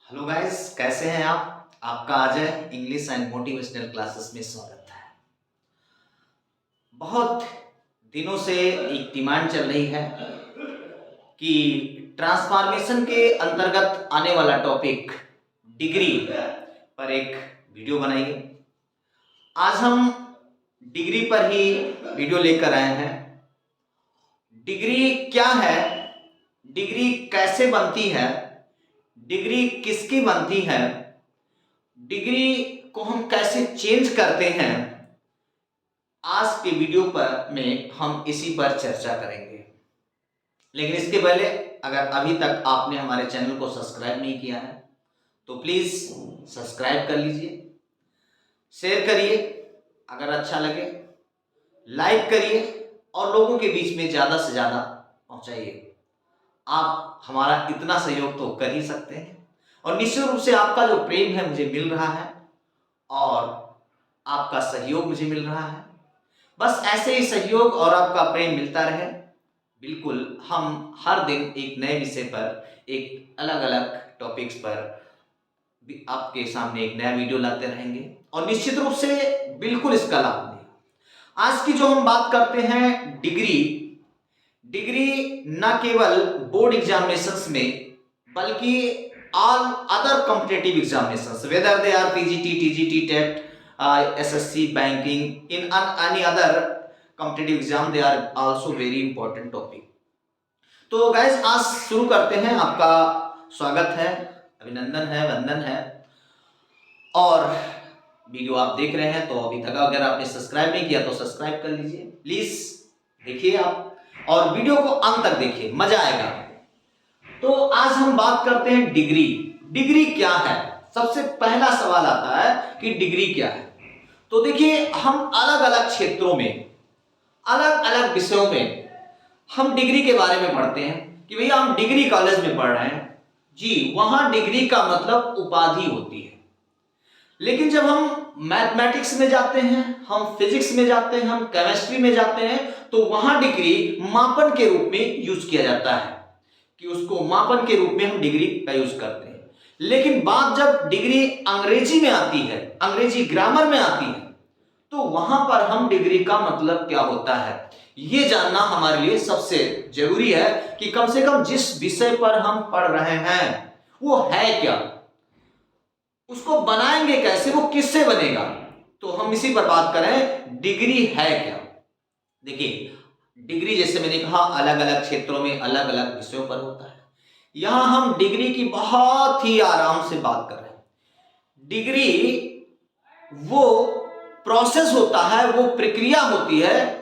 Hello guys, कैसे हैं आप? आपका आज है इंग्लिश एंड मोटिवेशनल क्लासेस में स्वागत है। बहुत दिनों से एक डिमांड चल रही है कि ट्रांसफॉर्मेशन के अंतर्गत आने वाला टॉपिक डिग्री पर एक वीडियो बनाइए। आज हम डिग्री पर ही वीडियो लेकर आए हैं। डिग्री क्या है, डिग्री कैसे बनती है, डिग्री किसकी बनती है, डिग्री को हम कैसे चेंज करते हैं, आज के वीडियो पर में हम इसी पर चर्चा करेंगे। लेकिन इसके पहले अगर अभी तक आपने हमारे चैनल को सब्सक्राइब नहीं किया है तो प्लीज सब्सक्राइब कर लीजिए, शेयर करिए अगर अच्छा लगे, लाइक करिए और लोगों के बीच में ज्यादा से ज्यादा पहुंचाइए। आप हमारा इतना सहयोग तो कर ही सकते हैं और निश्चित रूप से आपका जो प्रेम है मुझे मिल रहा है और आपका सहयोग मुझे मिल रहा है। बस ऐसे ही सहयोग और आपका प्रेम मिलता रहे। बिल्कुल, हम हर दिन एक नए विषय पर, एक अलग अलग टॉपिक्स पर आपके सामने एक नया वीडियो लाते रहेंगे और निश्चित रूप से बिल्कुल इसका लाभ लें। आज की जो हम बात करते हैं डिग्री, डिग्री न केवल बोर्ड एग्जामिनेशंस में बल्कि all other competitive examinations, whether they are PGT, TGT, TET, SSC, banking, in any other competitive exam, they are also very important topic। तो गाइस आज शुरू करते हैं। आपका स्वागत है, अभिनंदन है, वंदन है। और वीडियो आप देख रहे हैं तो अभी तक अगर आपने सब्सक्राइब नहीं किया तो सब्सक्राइब कर लीजिए, प्लीज देखिए आप और वीडियो को अंत तक देखिए, मजा आएगा। तो आज हम बात करते हैं डिग्री। डिग्री क्या है? सबसे पहला सवाल आता है कि डिग्री क्या है। तो देखिए, हम अलग अलग क्षेत्रों में, अलग अलग विषयों में हम डिग्री के बारे में पढ़ते हैं कि भैया हम डिग्री कॉलेज में पढ़ रहे हैं जी, वहां डिग्री का मतलब उपाधि होती है। लेकिन जब हम मैथमेटिक्स में जाते हैं, हम फिजिक्स में जाते हैं, हम केमिस्ट्री में जाते हैं तो वहां डिग्री मापन के रूप में यूज किया जाता है कि उसको मापन के रूप में हम डिग्री का यूज करते हैं। लेकिन बात जब डिग्री अंग्रेजी में आती है, अंग्रेजी ग्रामर में आती है, तो वहां पर हम डिग्री का मतलब क्या होता है ये जानना हमारे लिए सबसे जरूरी है कि कम से कम जिस विषय पर हम पढ़ रहे हैं वो है क्या, उसको बनाएंगे कैसे, वो किससे बनेगा। तो हम इसी पर बात करें, डिग्री है क्या। देखिए, डिग्री जैसे मैंने कहा अलग अलग क्षेत्रों में अलग अलग विषयों पर होता है। यहां हम डिग्री की बहुत ही आराम से बात कर रहे हैं। डिग्री वो प्रोसेस होता है, वो प्रक्रिया होती है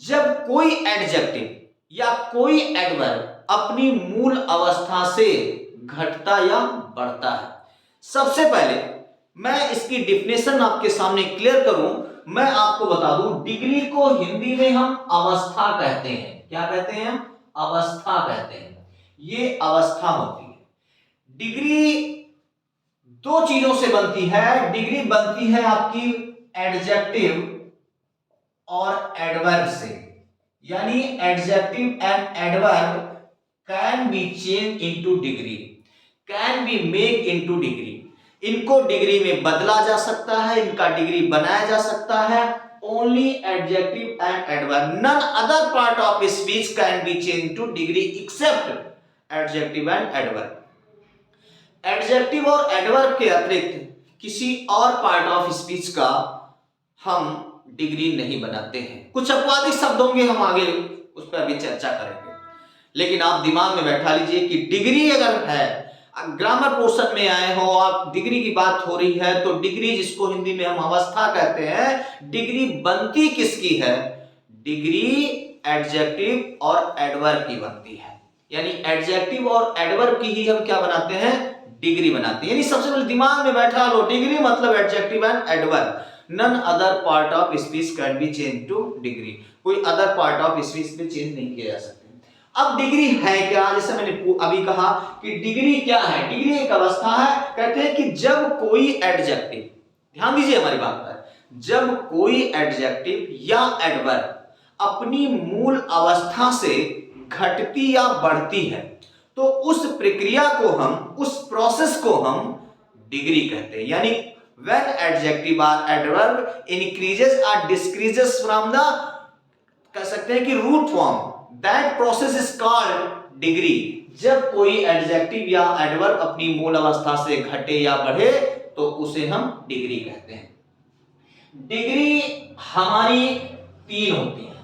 जब कोई एडजेक्टिव या कोई एडवर्ब अपनी मूल अवस्था से घटता या बढ़ता है। सबसे पहले मैं इसकी डिफिनेशन आपके सामने क्लियर करूं, मैं आपको बता दूं, डिग्री को हिंदी में हम अवस्था कहते हैं। क्या कहते हैं? अवस्था कहते हैं। ये अवस्था होती है। डिग्री दो चीजों से बनती है। डिग्री बनती है आपकी एडजेक्टिव और एडवर्ब से, यानी adjective and adverb can be change into degree, can be make into degree. इनको डिग्री में बदला जा सकता है, इनका डिग्री बनाया जा सकता है। Only adjective and adverb, none other part of speech can be change to degree except adjective and adverb. Adjective और एडवर्ब के अतिरिक्त किसी और पार्ट ऑफ स्पीच का हम डिग्री नहीं बनाते हैं। कुछ अपवादिक शब्द होंगे, हम आगे उस पर अभी चर्चा करेंगे। लेकिन आप दिमाग में बैठा लीजिए कि डिग्री अगर है, ग्रामर पोर्शन में आए हो आप, डिग्री की बात हो रही है तो डिग्री, जिसको हिंदी में हम अवस्था कहते हैं, डिग्री बनती किसकी है? डिग्री एडजेक्टिव और एडवर्ब की बनती है। यानी एडजेक्टिव और एडवर्ब की ही हम क्या बनाते हैं? डिग्री बनाते हैं। यानी सबसे पहले दिमाग में बैठा लो, डिग्री मतलब adjective and adverb, none other part of speech can be change to degree. कोई अदर पार्ट ऑफ स्पीच में चेंज नहीं किया जा सकता। अब डिग्री है क्या? जैसे मैंने अभी कहा कि डिग्री क्या है। डिग्री एक अवस्था है। कहते हैं कि जब कोई एडजेक्टिव, ध्यान दीजिए हमारी बात पर, जब कोई एडजेक्टिव या एडवर्ब अपनी मूल अवस्था से घटती या बढ़ती है तो उस प्रक्रिया को हम, उस प्रोसेस को हम डिग्री कहते हैं। यानी when adjective or adverb increases or decreases from the, कह सकते हैं कि root form, that process is called degree. जब कोई एडजेक्टिव या एडवर्ब अपनी मूल अवस्था से घटे या बढ़े तो उसे हम डिग्री कहते हैं। डिग्री हमारी 3 होती है,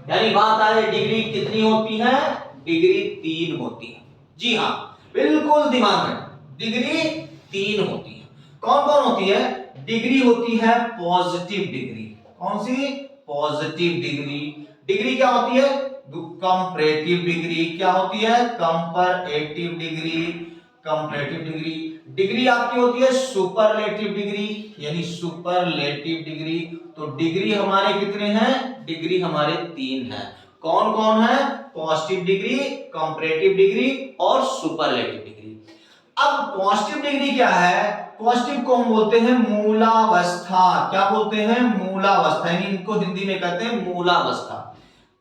यानी बात आ रही डिग्री कितनी होती है? डिग्री 3 होती है। जी हां, बिल्कुल दिमाग में, डिग्री 3 होती है। कौन कौन होती है? डिग्री होती है पॉजिटिव डिग्री। कौन सी? Positive degree. डिग्री क्या होती है? Comparative degree. क्या होती है? Comparative degree. Comparative degree. Degree आपकी होती है सुपरलेटिव डिग्री, यानी सुपरलेटिव डिग्री। तो डिग्री हमारे कितने हैं? डिग्री हमारे 3 हैं। कौन कौन है? पॉजिटिव डिग्री, कंपैरेटिव डिग्री और सुपरलेटिव डिग्री। अब पॉजिटिव डिग्री क्या है? पॉजिटिव को हम बोलते हैं मूलावस्था। क्या बोलते हैं? मूलावस्था, यानी इनको हिंदी में कहते हैं मूलावस्था।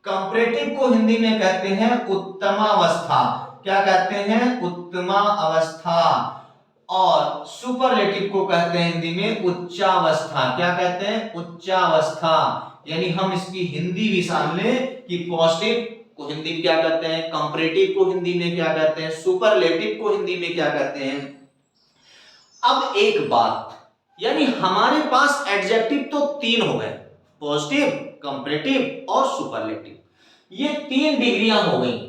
कंपैरेटिव को हिंदी में कहते हैं उत्तमावस्था। क्या कहते हैं? उत्तमा अवस्था। और सुपरलेटिव को कहते हैं हिंदी में उच्चावस्था। क्या कहते हैं? उच्चावस्था। यानी हम इसकी हिंदी भी जान लें कि पॉजिटिव को हिंदी में क्या कहते हैं, कंपैरेटिव को हिंदी में क्या कहते हैं, सुपरलेटिव को हिंदी में क्या कहते हैं। अब एक बात, यानी हमारे पास एडजेक्टिव तो 3 हो गए, पॉजिटिव, कंपैरेटिव और सुपरलेटिव। ये 3 डिग्रियां हो गई।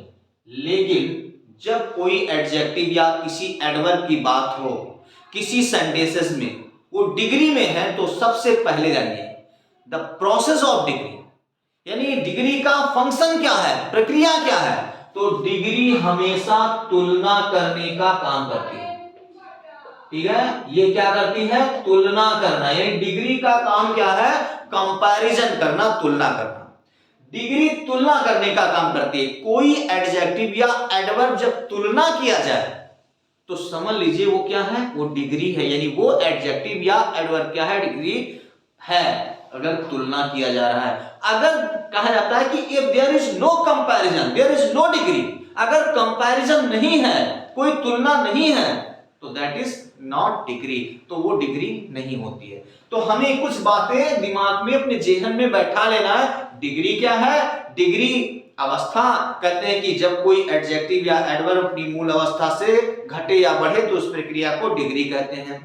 लेकिन जब कोई एडजेक्टिव या किसी एडवर्ब की बात हो किसी सेंटेंसेस में, वो डिग्री में है, तो सबसे पहले जानिए द प्रोसेस ऑफ डिग्री, यानी डिग्री का फंक्शन क्या है, प्रक्रिया क्या है। तो डिग्री हमेशा तुलना करने का काम करती है। ठीक है, ये क्या करती है? तुलना करना। यानी डिग्री का काम क्या है? कंपैरिजन करना, तुलना करना। डिग्री तुलना करने का काम करती है। कोई एडजेक्टिव या एडवर्ब जब तुलना किया जाए तो समझ लीजिए वो क्या है? वो डिग्री है। यानी वो एडजेक्टिव या एडवर्ब क्या है? डिग्री है, अगर तुलना किया जा रहा है। अगर कहा जाता है कि if there is no comparison there is no degree, अगर कंपैरिजन नहीं है, कोई तुलना नहीं है, तो दैट इज नॉट डिग्री, तो वो डिग्री नहीं होती है। तो हमें कुछ बातें दिमाग में अपने जेहन में बैठा लेना है। डिग्री क्या है? डिग्री अवस्था, कहते हैं कि जब कोई एडजेक्टिव या एडवर्ब अपनी मूल अवस्था से घटे या बढ़े तो उस प्रक्रिया को डिग्री कहते हैं।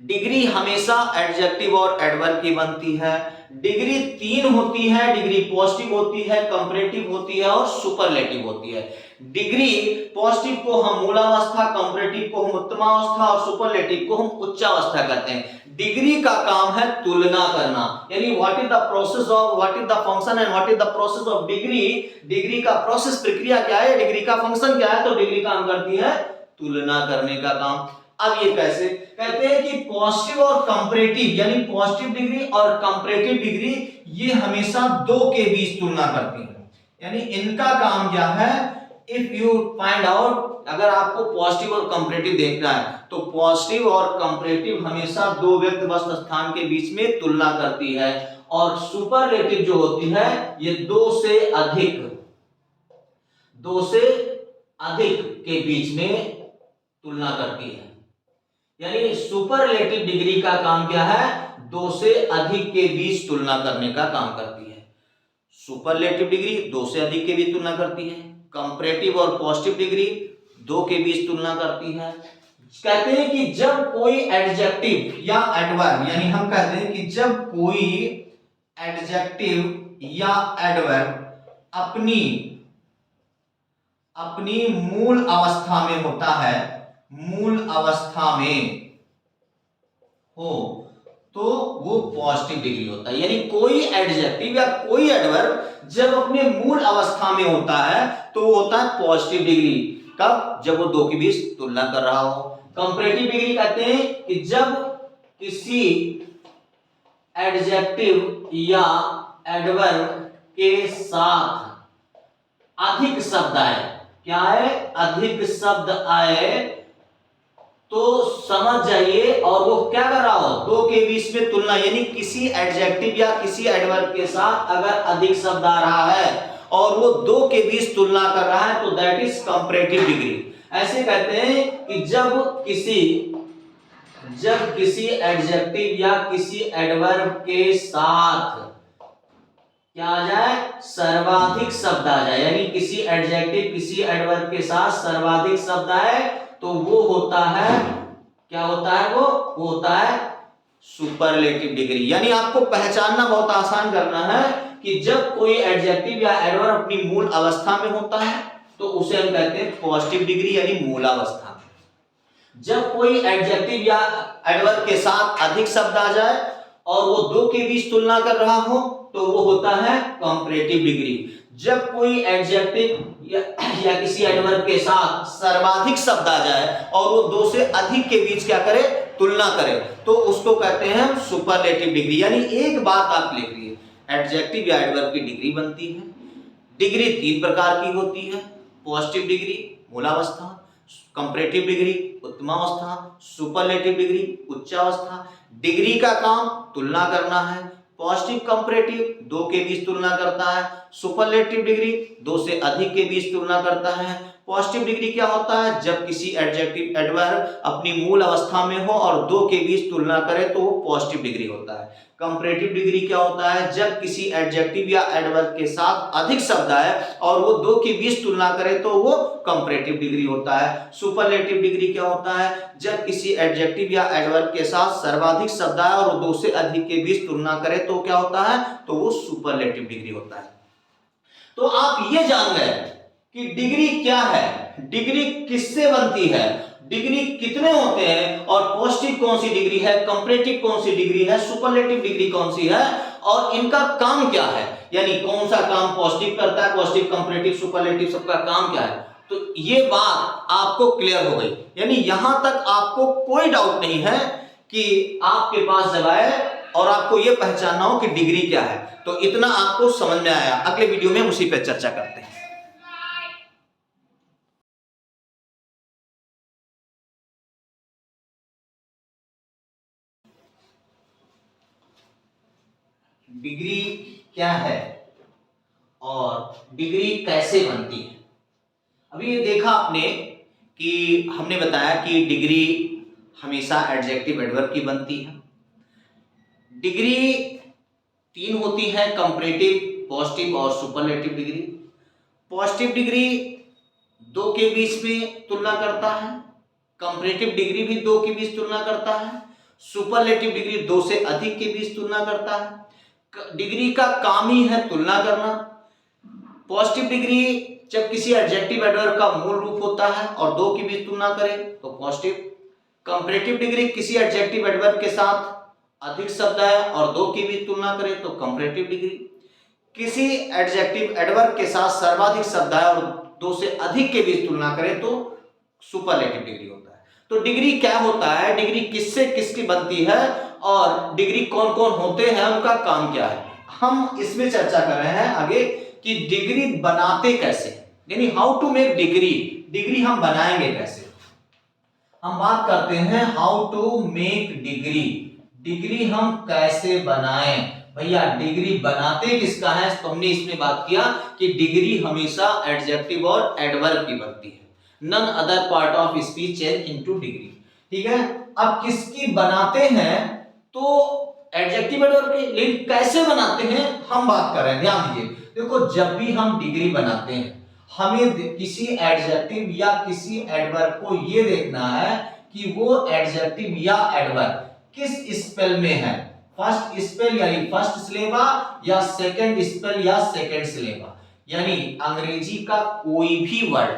डिग्री हमेशा एडजेक्टिव और एडवर्ब की बनती है। डिग्री 3 होती है, डिग्री पॉजिटिव होती है, कंपैरेटिव होती है और सुपरलेटिव होती है। डिग्री पॉजिटिव को हम मूलावस्था, कंपैरेटिव को हम उत्तमावस्था और सुपरलेटिव को हम उच्चावस्था कहते हैं। डिग्री का काम है तुलना करना, यानी what is the process of, what is the function and what is the process of degree. Degree का प्रोसेस, प्रक्रिया क्या है, डिग्री का फंक्शन क्या है। तो डिग्री काम करती है तुलना करने का काम। अब ये कैसे? कहते हैं कि पॉजिटिव और कंपैरेटिव, यानी पॉजिटिव डिग्री और कंपैरेटिव डिग्री, ये हमेशा 2 के बीच तुलना करती है। यानी इनका काम क्या है? इफ यू फाइंड आउट, अगर आपको पॉजिटिव और कंपैरेटिव देखना है तो पॉजिटिव और कंपैरेटिव हमेशा 2 व्यक्ति वस्तु स्थान के बीच में तुलना करती है। और सुपरलेटिव जो होती है ये 2 से अधिक के बीच में तुलना करती है। यानी सुपरलेटिव डिग्री का काम क्या है? 2 से अधिक के बीच तुलना करने का काम करती है। सुपरलेटिव डिग्री 2 से अधिक के बीच तुलना करती है। कंपैरेटिव और पॉजिटिव डिग्री 2 के बीच तुलना करती है। कहते हैं कि जब कोई एडजेक्टिव या एडवर्ब, यानी हम कहते हैं कि जब कोई एडजेक्टिव या एडवर्ब अपनी मूल अवस्था में होता है, मूल अवस्था में हो, तो वो पॉजिटिव डिग्री होता है। यानी कोई एडजेक्टिव या कोई एडवर्ब जब अपने मूल अवस्था में होता है तो वो होता है पॉजिटिव डिग्री। कब? जब वो 2 के बीच तुलना कर रहा हो। कंपैरेटिव डिग्री कहते हैं कि जब किसी एडजेक्टिव या एडवर्ब के साथ अधिक शब्द आए, क्या है? अधिक शब्द आए, तो समझ जाइए, और वो क्या कर रहा हो? 2 के बीच में तुलना, यानी किसी एडजेक्टिव या किसी एडवर्ब के साथ अगर अधिक शब्द आ रहा है और वो दो के बीच तुलना कर रहा है तो दैट इज कंपैरेटिव डिग्री। ऐसे कहते हैं कि जब किसी एडजेक्टिव या किसी एडवर्ब के साथ क्या आ जाए, सर्वाधिक शब्द आ जाए, यानी किसी एडजेक्टिव किसी एडवर्ब के साथ सर्वाधिक शब्द आए तो वो होता है, क्या होता है, वो होता है सुपरलेटिव डिग्री। यानी आपको पहचानना बहुत आसान करना है कि जब कोई एडजेक्टिव या एडवर्ब अपनी मूल अवस्था में होता है तो उसे हम कहते हैं पॉजिटिव डिग्री यानी मूलावस्था। जब कोई एडजेक्टिव या एडवर्ब के साथ अधिक शब्द आ जाए और वो दो के बीच तुलना कर रहा हो तो वो होता है कंपैरेटिव डिग्री। जब कोई एडजेक्टिव या किसी एडवर्ब के साथ सर्वाधिक शब्द आ जाए और वो दो से अधिक के बीच क्या करे, तुलना करे, तो उसको कहते हैं सुपरलेटिव डिग्री। यानी एक बात आप लिख रही है, एडजेक्टिव या एडवर्ब की डिग्री बनती है। डिग्री तीन प्रकार की होती है, पॉजिटिव डिग्री मूलावस्था, कंपैरेटिव डिग्री उत्तमावस्था, सुपरलेटिव डिग्री उच्चावस्था। डिग्री का काम तुलना करना है, पॉजिटिव कंपैरेटिव दो के बीच तुलना करता है, सुपरलेटिव डिग्री दो से अधिक के बीच तुलना करता है। पॉजिटिव डिग्री क्या होता है, जब किसी एडजेक्टिव एडवर्ब अपनी मूल अवस्था में हो और दो के बीच तुलना करे तो वो पॉजिटिव डिग्री होता है। कंपैरेटिव डिग्री क्या होता है, जब किसी एडजेक्टिव या एडवर्ब के साथ अधिक शब्द आए और वो दो के बीच तुलना करे तो वो कंपैरेटिव डिग्री होता है। सुपरलेटिव डिग्री क्या होता है, जब किसी एडजेक्टिव या एडवर्ब के साथ सर्वाधिक शब्द आए और दो से अधिक के बीच तुलना करे तो क्या होता है, तो वो सुपरलेटिव डिग्री होता है। तो आप ये जान गए कि डिग्री क्या है, डिग्री किससे बनती है, डिग्री कितने होते हैं और पॉजिटिव कौन सी डिग्री है, कंपैरेटिव कौन सी डिग्री है, सुपरलेटिव डिग्री कौन सी है और इनका काम क्या है, यानी कौन सा काम पॉजिटिव करता है, पॉजिटिव कंपैरेटिव सुपरलेटिव सबका काम क्या है। तो ये बात आपको क्लियर हो गई, यानी यहां तक आपको कोई डाउट नहीं है कि आपके पास जब आए और आपको यह पहचानना हो कि डिग्री क्या है, तो इतना आपको समझ में आया। अगले वीडियो में उसी पर चर्चा करते हैं। डिग्री क्या है और डिग्री कैसे बनती है। अभी ये देखा आपने कि हमने बताया कि डिग्री हमेशा एडजेक्टिव एडवर्ब की बनती है। डिग्री तीन होती है, कंपैरेटिव, पॉजिटिव और सुपरलेटिव डिग्री। पॉजिटिव डिग्री दो के बीच में तुलना करता है, कंपैरेटिव डिग्री भी दो के बीच तुलना करता है, सुपरलेटिव डिग्री दो से अधिक के बीच तुलना करता है। डिग्री का काम ही है तुलना करना। पॉजिटिव डिग्री जब किसी एडजेक्टिव एडवर्ब का मूल रूप होता है और दो के बीच तुलना करे तो पॉजिटिव। कंपैरेटिव डिग्री किसी एडजेक्टिव एडवर्ब के साथ अधिक शब्द है और दो के बीच तुलना करे तो कंपैरेटिव डिग्री। किसी एडजेक्टिव एडवर्ब के साथ सर्वाधिक शब्द है और दो से अधिक के बीच तुलना करे तो सुपरलेटिव डिग्री होता है। तो डिग्री क्या होता है, डिग्री किससे किसकी बनती है और डिग्री कौन कौन होते हैं, उनका काम क्या है, हम इसमें चर्चा कर रहे हैं आगे कि डिग्री बनाते कैसे, यानी how to make degree, degree हम बनाएंगे कैसे। हम बात करते हैं how to make degree, degree हम कैसे बनाएं। भैया डिग्री बनाते किसका है, तो हमने इसमें बात किया कि डिग्री हमेशा एडजेक्टिव और एडवर्ब की बनती है, none other part of speech change into degree. ठीक है, अब किसकी बनाते हैं, तो एडजेक्टिव एडवर्ब की, लेकिन कैसे बनाते हैं हम बात कर रहे हैं। ध्यान दीजिए, देखो जब भी हम डिग्री बनाते हैं हमें किसी एडजेक्टिव या किसी एडवर्ब को यह देखना है कि वो एडजेक्टिव या एडवर्ब किस स्पेल में है, फर्स्ट स्पेल यानी फर्स्ट सिलेबा या सेकंड स्पेल या सेकंड सिलेबा। यानी अंग्रेजी का कोई भी वर्ड,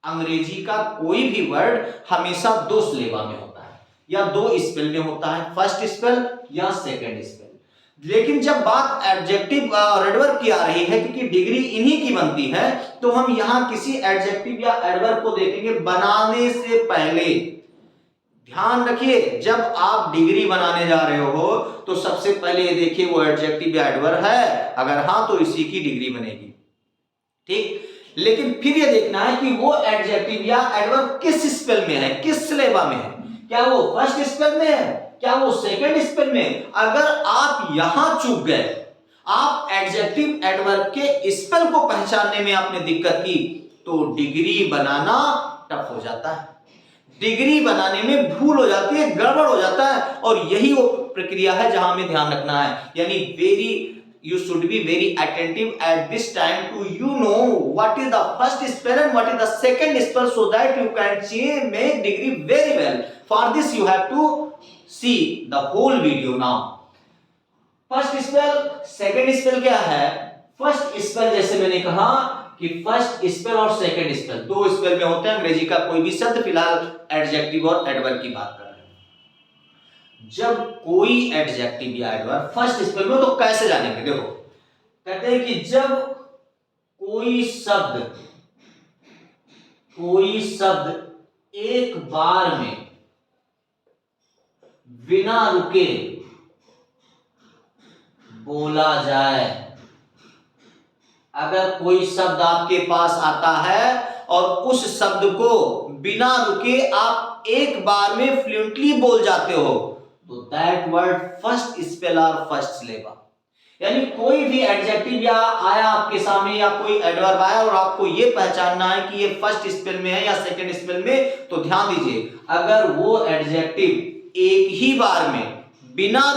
अंग्रेजी का कोई भी वर्ड हमेशा दो सिलेबा में होता है या दो स्पेल में होता है, फर्स्ट स्पेल या सेकंड स्पेल। लेकिन जब बात एडजेक्टिव और एडवर्ब की आ रही है, क्योंकि डिग्री इन्हीं की बनती है, तो हम यहां किसी एडजेक्टिव या एडवर्ब को देखेंगे बनाने से पहले। ध्यान रखिए, जब आप डिग्री बनाने जा रहे हो तो सबसे पहले ये देखिए वो एडजेक्टिव या एडवर्ब है, अगर हां तो इसी की डिग्री बनेगी। ठीक, लेकिन फिर ये देखना है कि वो एडजेक्टिव या एडवर्ब किस स्पेल में है, किस सिलेबा में है, क्या वो फर्स्ट स्पेल में है, क्या वो सेकंड स्पेल में। अगर आप यहां चूक गए, आप एडजेक्टिव एडवर्ब के स्पेल को पहचानने में आपने दिक्कत की तो डिग्री बनाना टफ हो जाता है, डिग्री बनाने में भूल हो जाती है, गड़बड़ हो जाता है। और यही वो प्रक्रिया है जहां हमें ध्यान रखना है, यानी you should be very attentive at this time to what is the first spell and what is the second spell, so that you can make degree very well. For this you have to see the whole video now. First spell second spell क्या है? First spell जैसे मैंने कहा कि first spell और second spell दो spell में होते हैं अंग्रेजी का कोई भी शब्द, फिलहाल एडजेक्टिव और एडवर्ब की बात कर रहे हैं। जब कोई एडजेक्टिव या एडवर्ब फर्स्ट स्पेल में, तो कैसे जानेंगे? देखो, कहते हैं कि जब कोई शब्द एक बार में बिना रुके बोला जाए, अगर कोई शब्द आपके पास आता है और उस शब्द को बिना रुके आप एक बार में फ्लुएंटली बोल जाते हो, तो दैट वर्ड फर्स्ट स्पेल और फर्स्ट सिलेबा। यानी कोई भी एडजेक्टिव या आया आपके सामने या कोई एडवर्ब आया और आपको ये पहचानना है कि ये फर्स्ट स्पेल में है या सेकंड स्पेल में, तो ध्यान दीजिए, अगर वो एडजेक्टिव एक ही बार में बिना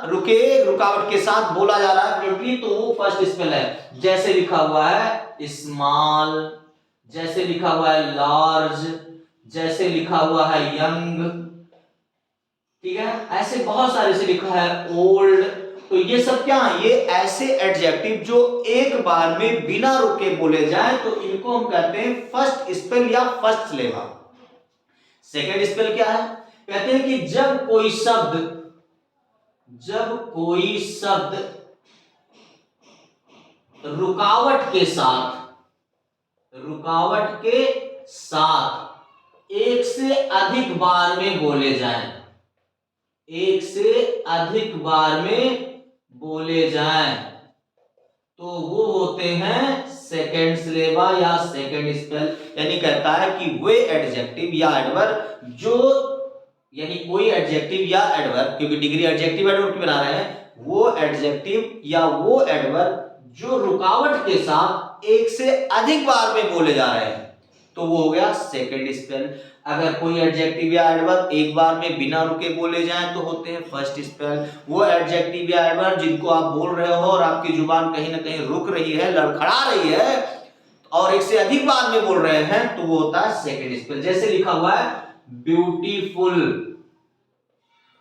रुके रुकावट के साथ बोला जा रहा है फ्लुएंटली, तो वो फर्स्ट स्पेल है। जैसे लिखा हुआ है स्मॉल, जैसे लिखा हुआ है लार्ज, जैसे लिखा हुआ है यंग, ठीक है, ऐसे बहुत सारे से लिखा है ओल्ड। तो ये सब क्या है? ये ऐसे एडजेक्टिव जो एक बार में बिना रुके बोले जाए, तो इनको हम कहते हैं फर्स्ट स्पेल या फर्स्ट सिलेबा। सेकंड स्पेल क्या है? कहते हैं कि जब कोई शब्द रुकावट के साथ एक से अधिक बार में बोले जाएं, तो वो होते हैं सेकंड सिलेबा या सेकंड स्पेल। यानी कहता है कि वे एडजेक्टिव या एडवर्ब जो, यानी कोई एडजेक्टिव या एडवर्ब, क्योंकि डिग्री एडजेक्टिव एडवर्ब की बना रहे हैं, वो एडजेक्टिव या वो एडवर्ब जो रुकावट के साथ एक से अधिक बार में बोले जा रहे हैं, तो वो हो गया सेकंड स्पेल। अगर कोई एडजेक्टिव या एडवर्ब एक बार में बिना रुके बोले जाएं, तो होते हैं फर्स्ट स्पेल। वो एडजेक्टिव या एडवर्ब जिनको आप बोल रहे हो और आपकी जुबान कहीं ना कहीं रुक रही है, लड़खड़ा रही है और एक से अधिक बार में बोल रहे हैं, तो वो होता है सेकंड स्पेल। जैसे लिखा हुआ है ब्यूटीफुल,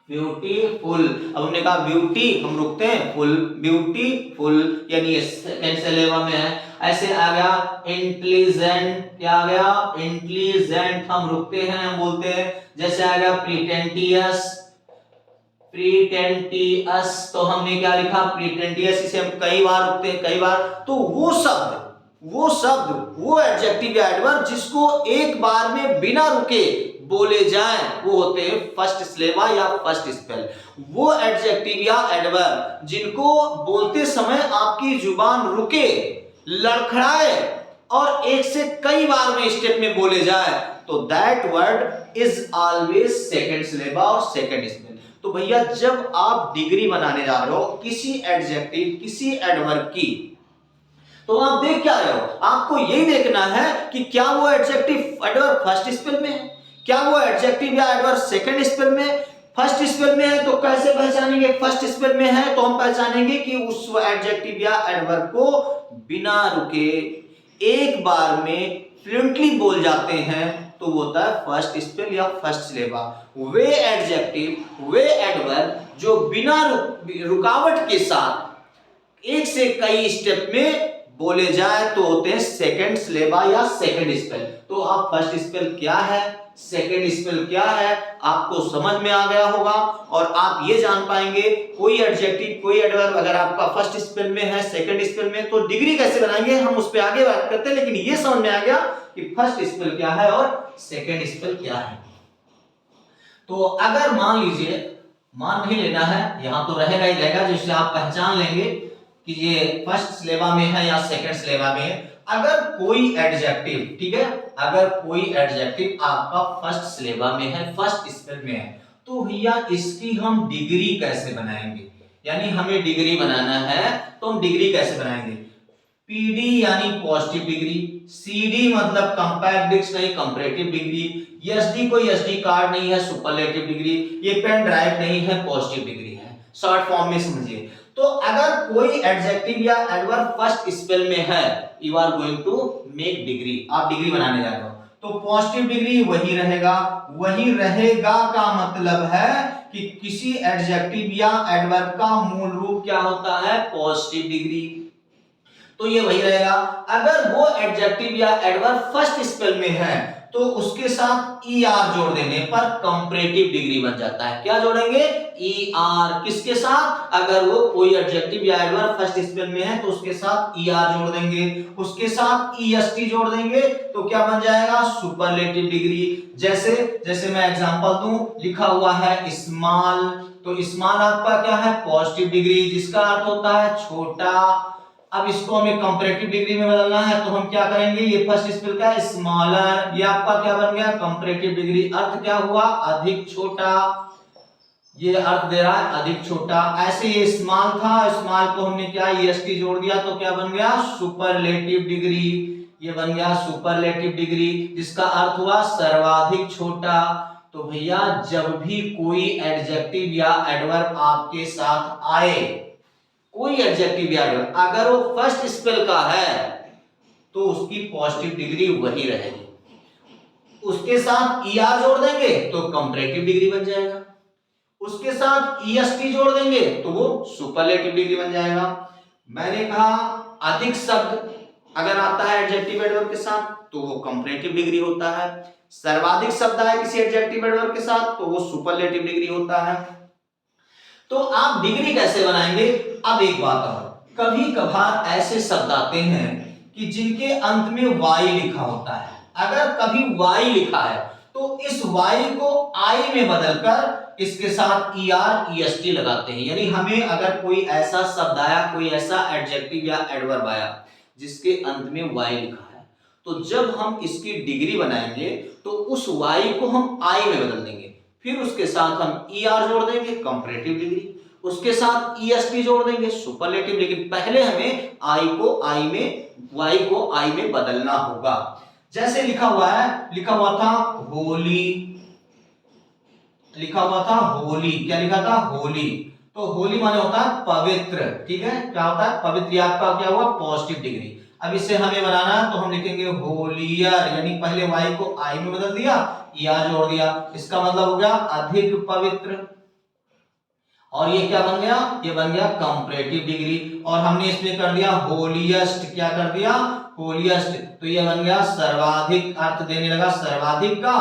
अब हमने कहा ब्यूटी, हम रुकते हैं, फुल, ब्यूटीफुल, यानी सेकंड सिलेबा में है। ऐसे आ गया इंटेलिजेंट, क्या आ गया? इंटेलिजेंट, हम रुकते हैं, हम बोलते हैं। जैसे आ गया प्रीटेंटियस, तो हमने क्या लिखा? प्रीटेंटियस, इसे हम कई बार रुकते हैं, कई बार। तो वो शब्द, वो एडजेक्टिव या एडवर्ब जिसको एक बार में बिना रुके बोले जाएं, वो होते हैं फर्स्ट सिलेबा या फर्स्ट स्पेल। वो एडजेक्टिव या एडवर्ब जिनको बोलते समय आपकी जुबान रुके, लड़खड़ाए और एक से कई बार में स्टेप में बोले जाए, तो that word is always second syllable और सेकंड स्पेल। तो भैया जब आप डिग्री बनाने जा रहे हो किसी एडजेक्टिव, किसी एडवर्ब की, तो आप देख क्या रहे हो? आपको यही देखना है कि क्या वो एडजेक्टिव एडवर्ब फर्स्ट स्पेल में है, क्या वो एडजेक्टिव या एडवर्ब सेकंड स्पेल में। फर्स्ट स्पेल में है तो कैसे पहचानेंगे? फर्स्ट स्पेल में है तो हम पहचानेंगे कि उस एडजेक्टिव या एडवर्ब को बिना रुके एक बार में फ्लुएंटली बोल जाते हैं, तो वो होता है फर्स्ट स्पेल या फर्स्ट सिलेबा। वे एडजेक्टिव, वे एडवर्ब जो बिना रुकावट के साथ एक से कई स्टेप में बोले जाए, तो होते हैं सेकंड सिलेबा या सेकंड स्पेल। तो आप फर्स्ट स्पेल क्या है, सेकंड स्पेल क्या है, आपको समझ में आ गया होगा और आप ये जान पाएंगे कोई एडजेक्टिव, कोई एडवर्ब अगर आपका फर्स्ट स्पेल में है, सेकंड स्पेल में, तो डिग्री कैसे बनाएंगे हम उस पर आगे बात करते हैं। लेकिन ये समझ में आ गया कि फर्स्ट स्पेल क्या है और सेकंड स्पेल क्या है। तो अगर मान लीजिए, मान नहीं लेना है, यहां तो रहेगा ही रहेगा, जिससे आप पहचान लेंगे कि ये फर्स्ट सिलेबा में है या सेकंड सिलेबा में है। अगर कोई एडजेक्टिव, ठीक है, अगर कोई एडजेक्टिव आपका फर्स्ट सिलेबा में है, फर्स्ट स्पेल में है, तो भैया इसकी हम डिग्री कैसे बनाएंगे, यानी हमें डिग्री बनाना है, तो हम डिग्री कैसे बनाएंगे? पीडी यानी पॉजिटिव डिग्री, सीडी मतलब कंपैक्ट डिस्क नहीं कंपैरेटिव डिग्री, एसडी कोई एसडी कार्ड नहीं है सुपरलेटिव डिग्री, ये पेन ड्राइव नहीं है पॉजिटिव डिग्री है। शॉर्ट फॉर्म में समझिए, तो अगर कोई एडजेक्टिव या एडवर्ब फर्स्ट स्पेल में है, you are going to make degree, आप डिग्री बनाने जा रहे हो, तो पॉजिटिव डिग्री वही रहेगा। वही रहेगा का मतलब है कि किसी एडजेक्टिव या एडवर्ब का मूल रूप क्या होता है? पॉजिटिव डिग्री, तो ये वही रहेगा। अगर वो एडजेक्टिव या एडवर्ब फर्स्ट स्पेल में है तो उसके साथ ER जोड़ देने पर कंपैरेटिव डिग्री बन जाता है। क्या जोड़ेंगे? ER, किसके साथ? अगर वो कोई एडजेक्टिव या एडवर्ब फर्स्ट स्पेल में है तो उसके साथ ER जोड़ देंगे, उसके साथ EST जोड़ देंगे, तो क्या बन जाएगा? Superlative degree. जैसे मैं एग्जांपल दूं, लिखा हुआ है स्मॉल, तो स्मॉल आपका क्या है? पॉजिटिव डिग्री, जिसका अर्थ होता है छोटा। अब इसको हमें कंपैरेटिव डिग्री में बदलना है, तो हम क्या करेंगे? ये फर्स्ट स्पेल का है स्मॉलर, ये आपका क्या बन गया? Comparative degree. अर्थ क्या हुआ? अधिक छोटा, ये अर्थ दे रहा है अधिक छोटा। ऐसे ये स्मॉल था, स्मॉल को हमने क्या EST जोड़ दिया, तो क्या बन गया? Superlative degree. ये बन गया सुपरलेटिव डिग्री, जिसका अर्थ हुआ सर्वाधिक छोटा। तो भैया जब भी कोई एडजेक्टिव या एडवर्ब आपके साथ आए, कोई एडजेक्टिव या एडवर्ब अगर वो फर्स्ट स्पेल का है तो उसकी पॉजिटिव डिग्री वही रहेगी, उसके साथ ER जोड़ देंगे तो कंपैरेटिव डिग्री बन जाएगा, उसके साथ EST जोड़ देंगे तो वो सुपरलेटिव डिग्री बन जाएगा। मैंने कहा अधिक शब्द अगर आता है एडजेक्टिव एडवर्ब के साथ तो वो कंपैरेटिव डिग्री होता है, सर्वाधिक शब्द आए किसी एडजेक्टिव एडवर्ब के साथ तो वो सुपरलेटिव डिग्री होता है। तो आप डिग्री कैसे बनाएंगे? अब एक बात और, कभी कभार ऐसे शब्द आते हैं कि जिनके अंत में Y लिखा होता है। अगर कभी Y लिखा है तो इस Y को I में बदलकर इसके साथ ER EST लगाते हैं। यानी हमें अगर कोई ऐसा शब्द आया, कोई ऐसा एडजेक्टिव या एडवर्ब आया जिसके अंत में Y लिखा है, तो जब हम इसकी डिग्री बनाएंगे तो उस Y को हम I में बदल देंगे, फिर उसके साथ हम ER जोड़ देंगे कंपैरेटिव डिग्री, उसके साथ EST जोड़ देंगे सुपरलेटिव। लेकिन पहले हमें Y को I में बदलना होगा। जैसे लिखा हुआ था होली, लिखा हुआ था होली, क्या लिखा था? होली। तो होली माने होता है पवित्र, ठीक है? क्या होता है? पवित्र। आपका क्या हुआ? Positive degree. अब इसे हमें बनाना है तो हम लिखेंगे होलियर, यानी पहले Y को I में बदल दिया, ER जोड़ दिया, इसका मतलब हो गया अधिक पवित्र। और ये क्या बन गया? ये बन गया कंपैरेटिव डिग्री। और हमने इसमें कर दिया होलिएस्ट, क्या कर दिया? होलिएस्ट। तो ये बन गया सर्वाधिक, अर्थ देने लगा सर्वाधिक का,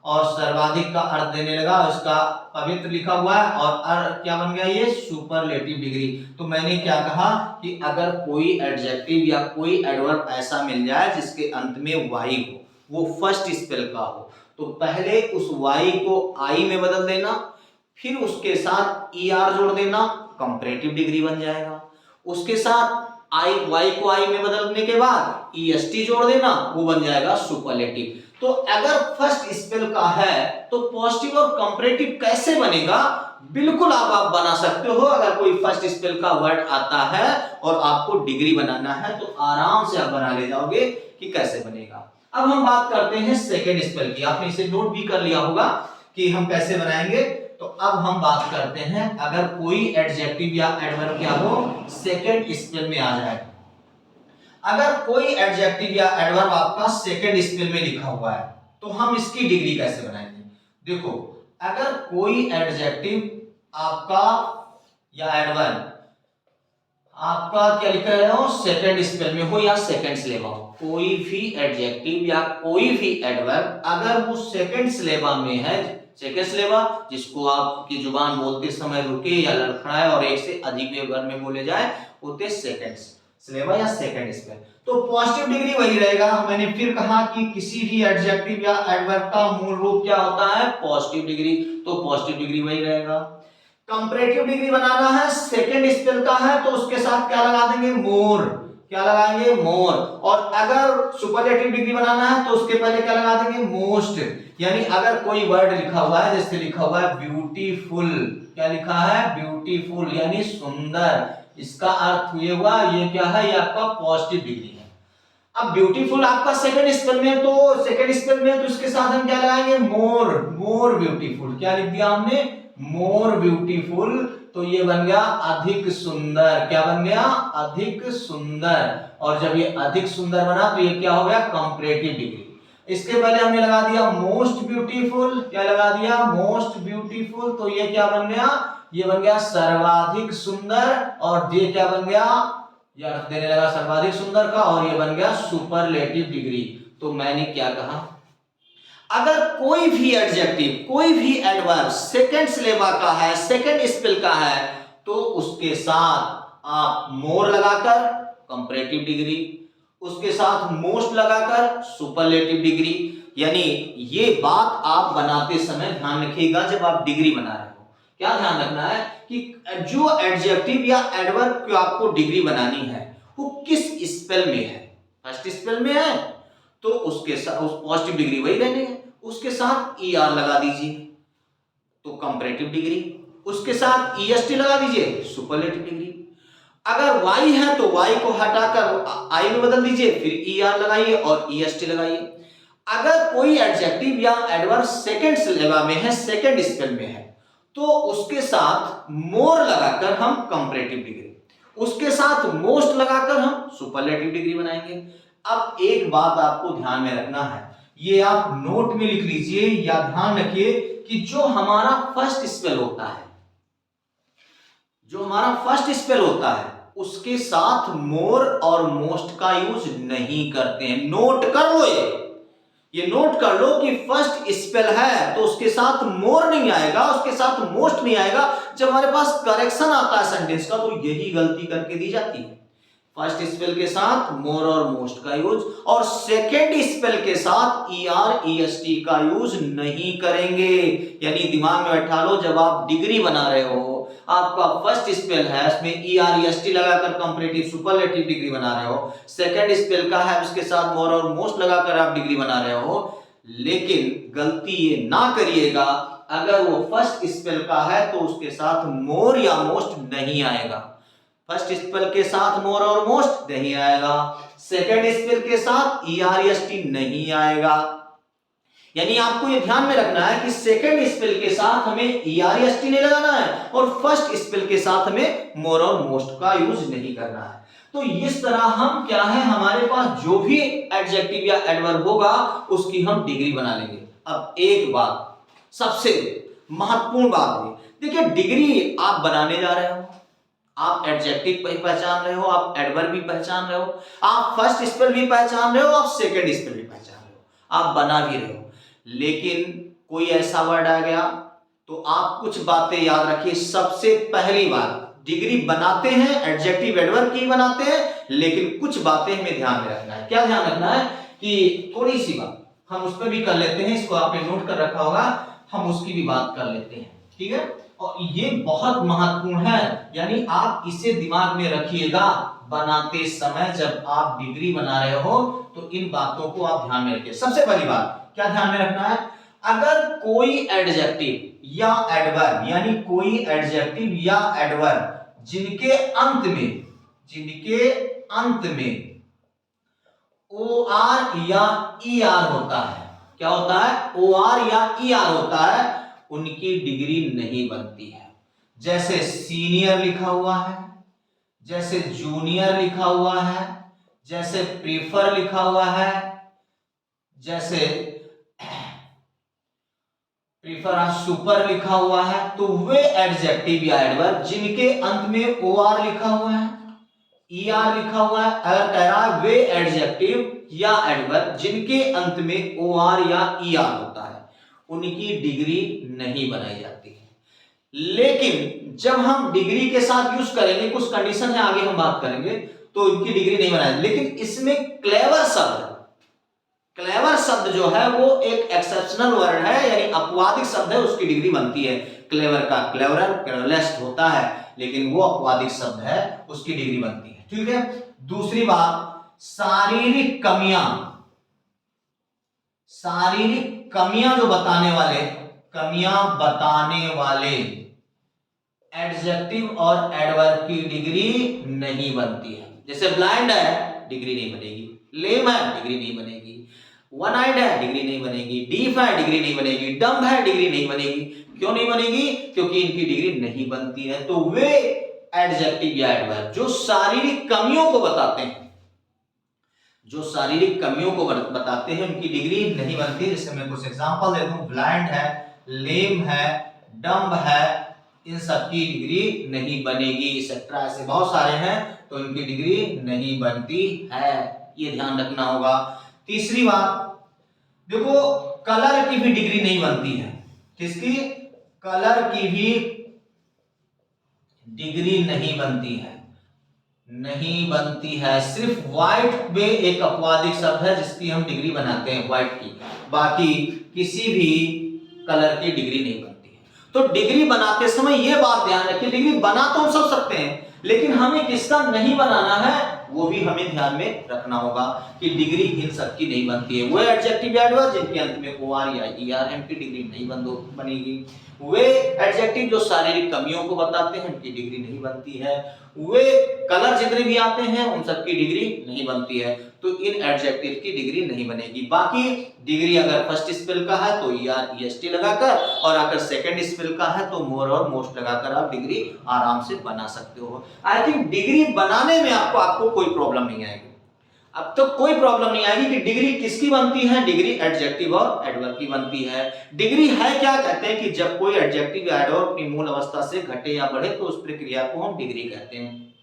और सर्वाधिक का अर्थ देने लगा इसका पवित्र लिखा हुआ है, और क्या बन गया? ये सुपरलेटिव डिग्री। तो मैंने क्या कहा कि अगर कोई एडजेक्टिव या कोई एडवर्ब ऐसा मिल जाए जिसके अंत में Y हो, वो फर्स्ट स्पेल का हो, तो पहले उस Y को I में बदल देना, फिर उसके साथ ER जोड़ देना, कंपैरेटिव डिग्री बन जाएगा। उसके साथ Y को I में बदलने के बाद EST जोड़ देना, वो बन जाएगा सुपरलेटिव। तो अगर फर्स्ट स्पेल का है तो पॉजिटिव और कंपैरेटिव कैसे बनेगा? बिल्कुल आप बना सकते हो। अगर कोई फर्स्ट स्पेल का वर्ड आता है और आपको डिग्री बनाना है तो आराम से आप बना ले जाओगे कि कैसे बनेगा। अब हम बात करते हैं सेकेंड स्पेल की। आपने इसे नोट भी कर लिया होगा कि हम कैसे बनाएंगे। तो अब हम बात करते हैं अगर कोई एडजेक्टिव या एडवर्ब क्या हो सेकेंड स्पेल में आ जाए। अगर कोई एडजेक्टिव या एडवर्ब आपका सेकेंड स्पेल में लिखा हुआ है तो हम इसकी डिग्री कैसे बनाएंगे? देखो, अगर कोई एडजेक्टिव आपका या एडवर्ब आपका क्या लिख रहे हो सेकेंड स्पेल में हो या सेकेंड सिलेबा हो, कोई भी एडजेक्टिव या कोई भी एडवर्ब अगर वो सेकेंड सिलेबा में है, सेकेंड सिलेबा जिसको आपकी जुबान बोलते समय रुके या लड़खड़ाए और एक से अधिक बार में बोले जाए, होते सेकेंड सिलेबा या सेकेंड स्पेल। तो पॉजिटिव डिग्री वही रहेगा। मैंने फिर कहा कि किसी भी एडजेक्टिव या एडवर्ब का मूल रूप क्या होता है? पॉजिटिव डिग्री, तो पॉजिटिव डिग्री वही रहेगा। कंपैरेटिव डिग्री बनाना है, सेकेंड स्पेल का है तो उसके साथ क्या लगा देंगे? मोर। क्या लगाएंगे? मोर। और अगर सुपरलेटिव डिग्री बनाना है तो उसके पहले क्या लगा देंगे? मोस्ट। यानी अगर कोई वर्ड लिखा हुआ है, जैसे लिखा हुआ है ब्यूटीफुल, क्या लिखा है? ब्यूटीफुल यानी सुंदर, इसका अर्थ ये हुआ ये क्या है? ये आपका पॉजिटिव डिग्री है। अब ब्यूटीफुल आपका सेकंड स्पेल में है, तो सेकंड स्पेल में है तो इसके साथ हम क्या लगाएंगे? मोर। मोर ब्यूटीफुल, क्या लिख दिया हमने? More beautiful. तो ये बन गया अधिक सुंदर। क्या बन गया? अधिक सुंदर। और जब ये अधिक सुंदर बना तो ये क्या हो गया? Comparative degree. इसके पहले हमने लगा दिया मोस्ट ब्यूटीफुल, क्या लगा दिया? Most beautiful. तो ये क्या बन गया? ये बन गया सर्वाधिक सुंदर। और ये क्या बन गया? ये अर्थ देने लगा सर्वाधिक सुंदर का, और ये बन गया सुपरलेटिव डिग्री। तो मैंने क्या कहा? अगर कोई भी एडजेक्टिव, कोई भी एडवर्ब सेकंड सिलेबा का है, सेकंड स्पेल का है, तो उसके साथ आप मोर लगाकर कंपैरेटिव डिग्री, उसके साथ मोस्ट लगाकर सुपरलेटिव डिग्री। यानी ये बात आप बनाते समय ध्यान रखिएगा जब आप डिग्री बना रहे हो। क्या ध्यान रखना है कि जो एडजेक्टिव या एडवर्ब को आपको डिग्री बनानी है वो किस स्पेल में है। फर्स्ट स्पेल में है तो उसके साथ उस पॉजिटिव डिग्री वही रहनी है, उसके साथ ER लगा दीजिए तो कंपैरेटिव डिग्री, उसके साथ EST लगा दीजिए सुपरलेटिव डिग्री। अगर Y है तो Y को हटाकर I में बदल दीजिए, फिर ER लगाइए और EST लगाइए। अगर कोई एडजेक्टिव या एडवर्ब सेकंड सिलेबा में है, सेकंड स्पेल में है, तो उसके साथ मोर लगाकर हम कंपैरेटिव डिग्री, उसके साथ मोस्ट लगाकर हम सुपरलेटिव डिग्री बनाएंगे। अब एक बात आपको ध्यान में रखना है, ये आप नोट में लिख लीजिए या ध्यान रखिए कि जो हमारा फर्स्ट स्पेल होता है, जो हमारा फर्स्ट स्पेल होता है उसके साथ मोर और मोस्ट का यूज नहीं करते हैं। नोट कर लो, ये नोट कर लो कि फर्स्ट स्पेल है तो उसके साथ मोर नहीं आएगा, उसके साथ मोस्ट नहीं आएगा। जब हमारे पास करेक्शन आता है सेंटेंस का तो यही गलती करके दी जाती है। फर्स्ट स्पेल के साथ मोर और मोस्ट का यूज, और सेकेंड स्पेल के साथ ER EST का यूज नहीं करेंगे। यानी दिमाग में बैठा लो, जब आप डिग्री बना रहे हो, आपका फर्स्ट स्पेल है उसमें ER EST लगाकर कंपैरेटिव सुपरलेटिव डिग्री बना रहे हो, सेकेंड स्पेल का है उसके साथ मोर और मोस्ट लगाकर आप डिग्री बना रहे हो, लेकिन गलती ये ना करिएगा अगर वो फर्स्ट स्पेल का है तो उसके साथ मोर या मोस्ट नहीं आएगा। फर्स्ट स्पेल के साथ मोर और मोस्ट नहीं आएगा, सेकेंड स्पेल के साथ ER EST नहीं आएगा। यानी आपको ये ध्यान में रखना है कि सेकेंड स्पेल के साथ हमें ER EST नहीं लगाना है और फर्स्ट स्पेल के साथ हमें मोर और मोस्ट का यूज नहीं करना है। तो इस तरह हम क्या है, हमारे पास जो भी एडजेक्टिव या एडवर्ब होगा उसकी हम डिग्री बना लेंगे। अब एक बात, सबसे महत्वपूर्ण बात, देखिए डिग्री आप बनाने जा रहे हो, आप एडजेक्टिव भी पहचान रहे हो, आप एडवर्ब भी पहचान रहे हो, आप फर्स्ट स्पेल भी पहचान रहे हो, आप सेकंड स्पेल भी पहचान रहे हो, आप बना भी रहे हो। लेकिन कोई ऐसा वर्ड आ गया तो आप कुछ बातें याद रखिए। सबसे पहली बात, डिग्री बनाते हैं एडजेक्टिव एडवर्ब की बनाते हैं, लेकिन कुछ बातें हमें ध्यान में रखना है। क्या ध्यान रखना है कि थोड़ी सी बात हम उस पर भी कर लेते हैं, इसको आपने नोट कर रखा होगा, हम उसकी भी बात कर लेते हैं, ठीक है। और ये बहुत महत्वपूर्ण है, यानी आप इसे दिमाग में रखिएगा बनाते समय। जब आप डिग्री बना रहे हो तो इन बातों को आप ध्यान में रखिए। सबसे पहली बात क्या ध्यान में रखना है, अगर कोई एडजेक्टिव या एडवर्ब, यानी कोई एडजेक्टिव या एडवर्ब जिनके अंत में OR या ER होता है, क्या होता है, OR या ER होता है, उनकी डिग्री नहीं बनती है। जैसे सीनियर लिखा हुआ है, जैसे जूनियर लिखा हुआ है, जैसे प्रीफर लिखा हुआ है, जैसे प्रीफर सुपर लिखा हुआ है, तो वे एडजेक्टिव या एडवर्ब जिनके अंत में OR लिखा हुआ है, ER लिखा हुआ है, अगर कह रहा है वे एडजेक्टिव या एडवर्ब जिनके अंत में OR या ER होता है, उनकी डिग्री नहीं बनाई जाती है। लेकिन जब हम डिग्री के साथ यूज करेंगे, कुछ कंडीशन है आगे हम बात करेंगे, तो इनकी डिग्री नहीं बनाएंगे। लेकिन इसमें क्लेवर शब्द क्लेवर शब्द जो है वो एक एक्सेप्शनल वर्ड है, यानी अपवादिक शब्द है, उसकी डिग्री बनती है। क्लेवर का क्लेवरर क्लेवरलेस्ट होता है, लेकिन वो अपवादिक शब्द है, उसकी डिग्री बनती है। ठीक है। दूसरी बात, शारीरिक कमियां जो बताने वाले एडजेक्टिव और एडवर्ब की डिग्री नहीं बनती है। जैसे ब्लाइंड है, डिग्री नहीं बनेगी। लेम है, डिग्री नहीं बनेगी। वन आइड है, डिग्री नहीं बनेगी। डीफ है, डिग्री नहीं बनेगी। डम्ब है, डिग्री नहीं बनेगी। क्यों नहीं बनेगी? क्योंकि इनकी डिग्री नहीं बनती है। तो वे एडजेक्टिव या एडवर्ब जो शारीरिक कमियों को बताते हैं, उनकी डिग्री नहीं बनती। जैसे मैं कुछ एग्जांपल दे दूं, ब्लाइंड है, लेम है, डम्ब है, इन सब की डिग्री नहीं बनेगी। एक्सेट्रा ऐसे बहुत सारे हैं, तो इनकी डिग्री नहीं बनती है, ये ध्यान रखना होगा। तीसरी बात देखो, कलर की भी डिग्री नहीं बनती है। किसकी? कलर की भी डिग्री नहीं बनती है। सिर्फ व्हाइट में एक अपवादिक शब्द है जिसकी हम डिग्री बनाते हैं, व्हाइट की। बाकी किसी भी कलर की डिग्री नहीं बनती है। तो डिग्री बनाते समय यह बात ध्यान रखिए, डिग्री बना तो हम सब सकते हैं, लेकिन हमें किसका नहीं बनाना है वो भी हमें ध्यान में रखना होगा कि डिग्री इन सब की नहीं बनती है। वे एडजेक्टिव एडवर्ब जिनके अंत में ओआर या ईआर है, उनकी डिग्री नहीं बनेगी। वे एडजेक्टिव जो शारीरिक कमियों को बताते हैं, उनकी डिग्री नहीं बनती है। वे कलर जितने भी आते हैं, उन सब की डिग्री नहीं बनती है। तो इन एडजेक्टिव की डिग्री नहीं बनेगी। बाकी डिग्री अगर फर्स्ट स्पेल का है तो ईआर ईएसटी लगाकर, और अगर सेकंड स्पेल का है तो मोर और मोस्ट लगाकर आप डिग्री आराम से बना सकते हो। आई थिंक डिग्री बनाने में आपको कोई प्रॉब्लम नहीं आएगी। अब तो कोई प्रॉब्लम नहीं आएगी कि डिग्री किसकी बनती है। डिग्री एडजेक्टिव और एडवर्ब की बनती है। डिग्री है क्या? कहते हैं कि जब कोई एडजेक्टिव या एडवर्ब अपनी मूल अवस्था से घटे या बढ़े तो उस प्रक्रिया को हम डिग्री कहते हैं।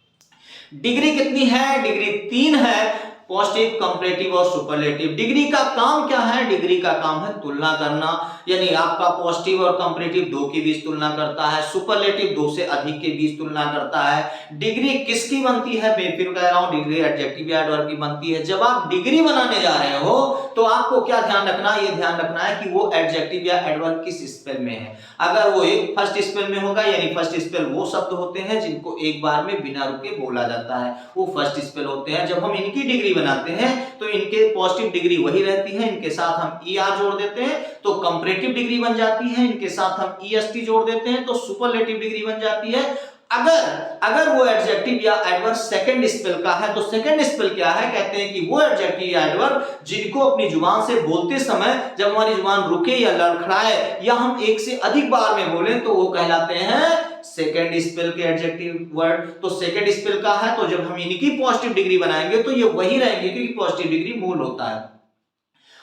डिग्री कितनी है? डिग्री 3 है, पॉजिटिव, कंपैरेटिव और सुपरलेटिव। डिग्री का काम क्या है? डिग्री का काम है तुलना करना, यानी आपका पॉजिटिव और कंपैरेटिव 2 के बीच तुलना करता है, सुपरलेटिव 2 से अधिक के बीच तुलना करता है। डिग्री किसकी बनती है? मैं फिर कह रहा हूं, डिग्री एडजेक्टिव या एडवर्ब की बनती है। जब आप डिग्री बनाने जा रहे हो तो आपको क्या ध्यान रखना है? ये ध्यान रखना है कि वो एडजेक्टिव या एडवर्ब किस स्पेल में है। अगर वो एक फर्स्ट स्पेल में होगा, यानी फर्स्ट स्पेल वो शब्द होते हैं जिनको एक बार में बिना रुके बोला जाता है, वो फर्स्ट स्पेल होते हैं। जब हम इनकी डिग्री बनाते हैं तो इनके पॉजिटिव डिग्री वही रहती है, इनके साथ हम ईआर जोड़ देते हैं तो कंपैरेटिव डिग्री बन जाती है, इनके साथ हम ईएसटी जोड़ देते हैं तो सुपरलेटिव डिग्री बन जाती है। अगर वो एडजेक्टिव या एडवर्ब सेकंड स्पेल का है तो सेकंड स्पेल क्या है? कहते हैं कि वो एडजेक्टिव या एडवर्ब जिनको अपनी जुबान से बोलते समय जब हमारी जुबान रुके या लड़खड़ाए या हम एक से अधिक बार में बोलें तो वो कहलाते हैं सेकंड स्पेल के एडजेक्टिव वर्ड। तो सेकंड स्पेल का है तो जब हम इनकी पॉजिटिव डिग्री बनाएंगे तो ये वही रहेंगे क्योंकि पॉजिटिव डिग्री मूल होता है।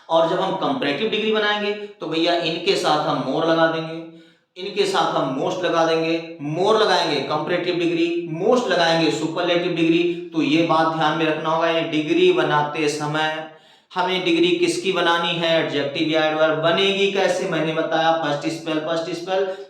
और जब हम कंपैरेटिव डिग्री बनाएंगे तो भैया इनके साथ हम मोर लगा देंगे, इनके साथ हम मोस्ट लगा देंगे। मोर लगाएंगे कंपैरेटिव डिग्री, मोस्ट लगाएंगे सुपरलेटिव डिग्री। तो ये बात ध्यान में रखना होगा, ये डिग्री बनाते समय हमें डिग्री किसकी बनानी है? एडजेक्टिव या एडवर्ब। बनेगी कैसे? मैंने बताया फर्स्ट स्पेल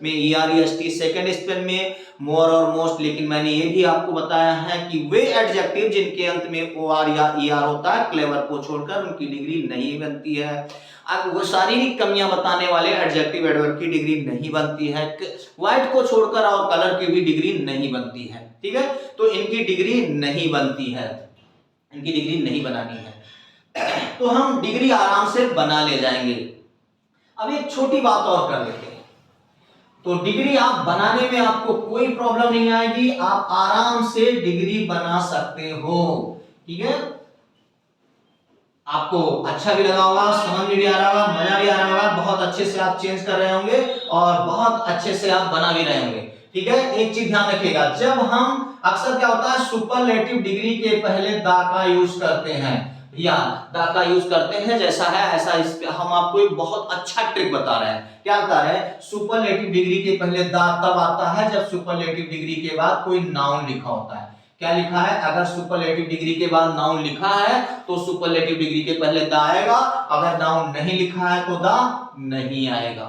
में ईआर ईएसटी, सेकंड स्पेल में मोर और मोस्ट। लेकिन मैंने ये भी आपको बताया है कि वे एडजेक्टिव जिनके अंत में ओआर या ईआर होता है, क्लेवर को छोड़कर, उनकी डिग्री नहीं बनती है। अब वो शारीरिक कमियां बताने वाले एडजेक्टिव एडवर्ब की डिग्री नहीं बनती है। व्हाइट को छोड़कर और कलर की भी डिग्री नहीं बनती है। ठीक है, तो इनकी डिग्री नहीं बनती है, इनकी डिग्री नहीं बनानी है। तो हम डिग्री आराम से बना ले जाएंगे। अब एक छोटी बात और कर लेते हैं। तो डिग्री आप बनाने में आपको कोई प्रॉब्लम नहीं आएगी, आप आराम से डिग्री बना सकते हो। ठीक है, आपको अच्छा भी लगा होगा, समझ में भी आ रहा होगा, मजा भी आ रहा होगा, बहुत अच्छे से आप चेंज कर रहे होंगे और बहुत अच्छे से आप बना भी रहे होंगे। ठीक है, एक चीज ध्यान रखिएगा, जब हम अक्सर क्या होता है सुपरलेटिव डिग्री के पहले दा का यूज करते हैं या दा का यूज करते हैं, जैसा है ऐसा। इस पे हम आपको एक बहुत अच्छा ट्रिक बता रहे हैं। क्या बता रहे हैं? सुपरलेटिव डिग्री के पहले दा तब आता है जब सुपरलेटिव डिग्री के बाद कोई नाउन लिखा होता है। क्या लिखा है? अगर सुपरलेटिव डिग्री के बाद नाउन लिखा है तो सुपरलेटिव डिग्री के पहले दा आएगा, अगर नाउन नहीं लिखा है तो दा नहीं आएगा।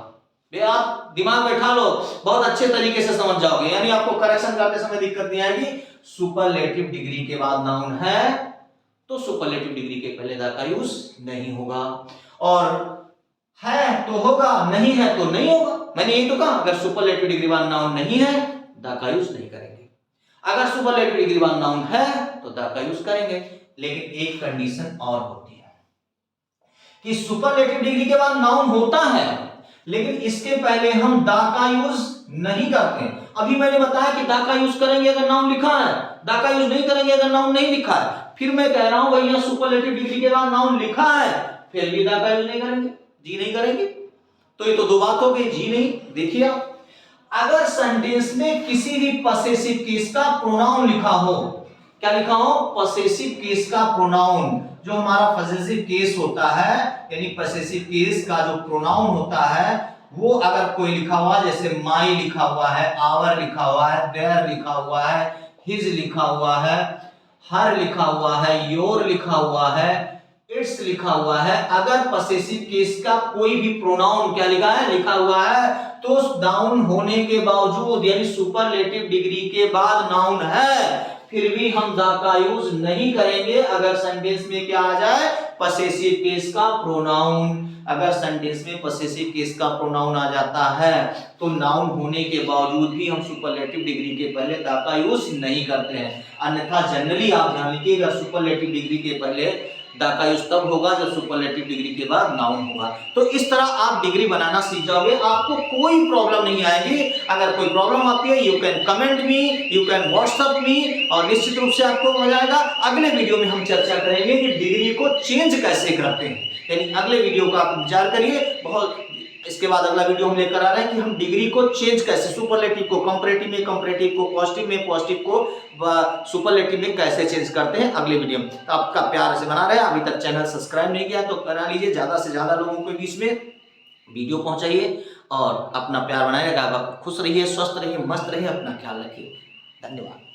आप दिमाग बैठा लो, बहुत अच्छे तरीके से समझ जाओगे, यानी आपको करेक्शन करते समय दिक्कत नहीं आएगी। सुपरलेटिव डिग्री के बाद नाउन है तो सुपरलेटिव डिग्री के पहले द का यूज नहीं होगा, और है तो होगा, नहीं है तो नहीं होगा। मैंने यही तो कहा, अगर सुपरलेटिव डिग्री वाला नाउन नहीं है द का यूज नहीं करेंगे, अगर सुपरलेटिव डिग्री वाला नाउन है तो द का यूज करेंगे। लेकिन एक कंडीशन और होती है कि सुपरलेटिव डिग्री के बाद नाउन होता है लेकिन इसके पहले हम द का यूज नहीं करते। अभी मैंने बताया कि द का यूज करेंगे अगर नाउन लिखा है, द का यूज नहीं करेंगे अगर नाउन नहीं लिखा है। फिर मैं कह रहा हूं भैया सुपरलेटिव डिग्री के बाद नाउन लिखा है फिर भी द का यूज नहीं करेंगे, जी नहीं करेंगे। तो ये तो दो बात हो गई, जी नहीं। देखिए आप, अगर सेंटेंस में किसी भी पॉसेसिव केस का प्रोनाउन लिखा हो, क्या लिखा हो, पॉसेसिव केस का प्रोनाउन, जो हमारा पॉसेसिव केस होता है यानी पॉसेसिव केस का जो प्रोनाउन होता है वो अगर कोई लिखा हुआ, जैसे माई लिखा हुआ है, आवर लिखा हुआ है, देयर लिखा हुआ है, हिज लिखा हुआ है, हर लिखा हुआ है, योर लिखा हुआ है, इट्स लिखा हुआ है, अगर पॉसेसिव केस का कोई भी प्रोनाउन क्या लिखा है, लिखा हुआ है, तो नाउन होने के बावजूद यानी सुपरलेटिव डिग्री के बाद नाउन है फिर भी हम द का यूज नहीं करेंगे अगर सेंटेंस में क्या आ जाए, पॉसेसिव केस का प्रोनाउन। अगर सेंटेंस में पॉसेसिव केस का प्रोनाउन आ जाता है तो नाउन होने के बावजूद भी हम सुपरलेटिव डिग्री के पहले द का यूज नहीं करते हैं। अन्यथा जनरली आप ध्यान रखिएगा, सुपरलेटिव डिग्री के पहले द का यूज तब होगा जब सुपरलेटिव डिग्री के बाद नाउन होगा। तो इस तरह आप डिग्री बनाना सीख जाओगे, आपको कोई प्रॉब्लम नहीं आएगी। अगर कोई प्रॉब्लम आती है you can comment me, you can WhatsApp me, और निश्चित रूप से आपको मजा आएगा। अगले वीडियो में हम चर्चा करेंगे कि डिग्री को चेंज कैसे करते हैं, यानी अगले वीडियो का आप इंतजार करिए। बहुत इसके बाद अगला वीडियो हम लेकर आ रहे हैं कि हम डिग्री को चेंज कैसे, सुपरलेटिव को कंपैरेटिव में, कंपैरेटिव को पॉजिटिव में, पॉजिटिव को सुपरलेटिव में कैसे चेंज करते हैं अगले वीडियो में। तो आपका प्यार से बना रहे, अभी तक चैनल सब्सक्राइब नहीं किया तो करा लीजिए, ज्यादा से ज्यादा लोगों के बीच में वीडियो पहुंचाइए और अपना प्यार बनाए रखिए। आप खुश रहिए, स्वस्थ रहिए, मस्त रहिए, अपना ख्याल रखिए। धन्यवाद।